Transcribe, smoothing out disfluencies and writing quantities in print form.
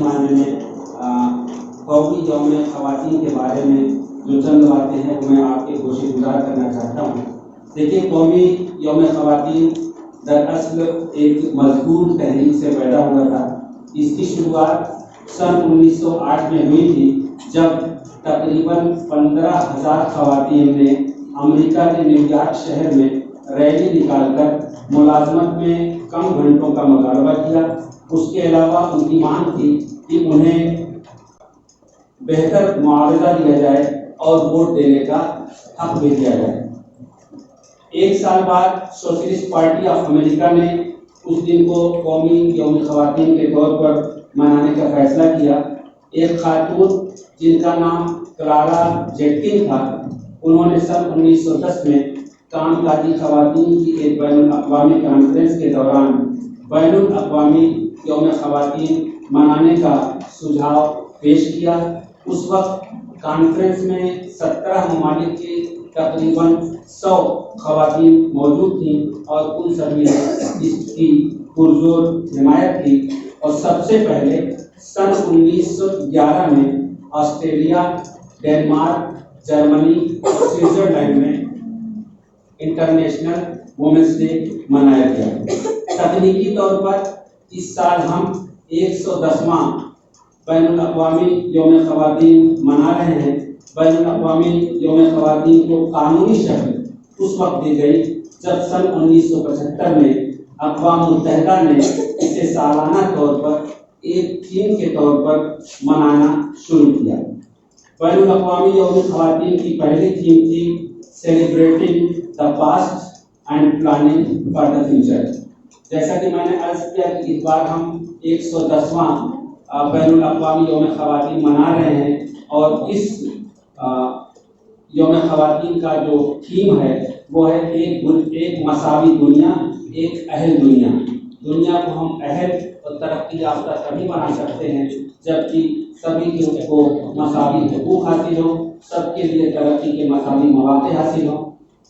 پیمانے میں قومی یوم خواتین کے بارے میں جو چند باتیں ہیں وہ میں آپ کے گوشے گزار کرنا چاہتا ہوں۔ دیکھیے، قومی یوم خواتین دراصل ایک مضبوط تحریک سے پیدا ہوا تھا۔ اس کی شروعات سن 1908 میں ہوئی تھی، جب تقریباً 15,000 خواتین نے امریکہ کے نیو یارک شہر میں ریلی نکال کر ملازمت میں کم گھنٹوں کا مطالبہ کیا۔ اس کے علاوہ ان کی مانگ تھی کہ انہیں بہتر معاوضہ دیا جائے اور ووٹ دینے کا حق بھی دیا جائے۔ ایک سال بعد سوشلسٹ پارٹی آف امریکہ نے اس دن کو قومی یوم خواتین کے طور پر منانے کا فیصلہ کیا۔ ایک خاتون جن کا نام کلارا جیٹکن تھا، انہوں نے سن 1910 میں کام کاجی خواتین کی ایک بین الاقوامی کانفرنس کے دوران بین الاقوامی یوم خواتین منانے کا سجھاؤ پیش کیا۔ اس وقت کانفرنس میں 17 ممالک کی تقریباً 100 خواتین موجود تھیں اور ان سبھی نے اس کی پرزور حمایت کی، اور سب سے پہلے سن 1911 میں آسٹریلیا، ڈنمارک، جرمنی اور سوئٹزرلینڈ میں انٹرنیشنل وومنس ڈے منایا گیا۔ تکنیکی طور پر اس سال ہم 110واں بین الاقوامی یوم خواتین منا رہے ہیں۔ بین الاقوامی یوم خواتین کو قانونی شکل اس وقت دی گئی جب سن 1975 میں اقوام متحدہ نے اسے سالانہ طور پر ایک تھیم کے طور پر منانا شروع کیا۔ بین الاقوامی یوم خواتین کی پہلی تھیم تھی celebrating the past and planning for the future. جیسا کہ میں نے عرض کیا کہ اس بار ہم 110واں بین الاقوامی یوم خواتین منا رہے ہیں، اور اس یوم خواتین کا جو تھیم ہے وہ ہے ایک مساوی دنیا، ایک اہل دنیا۔ دنیا کو ہم اہل اور ترقی یافتہ تبھی بنا سکتے ہیں جبکہ سبھی کو مساوی حقوق حاصل ہو، سب کے لیے ترقی کے مساوی مواقع حاصل ہوں۔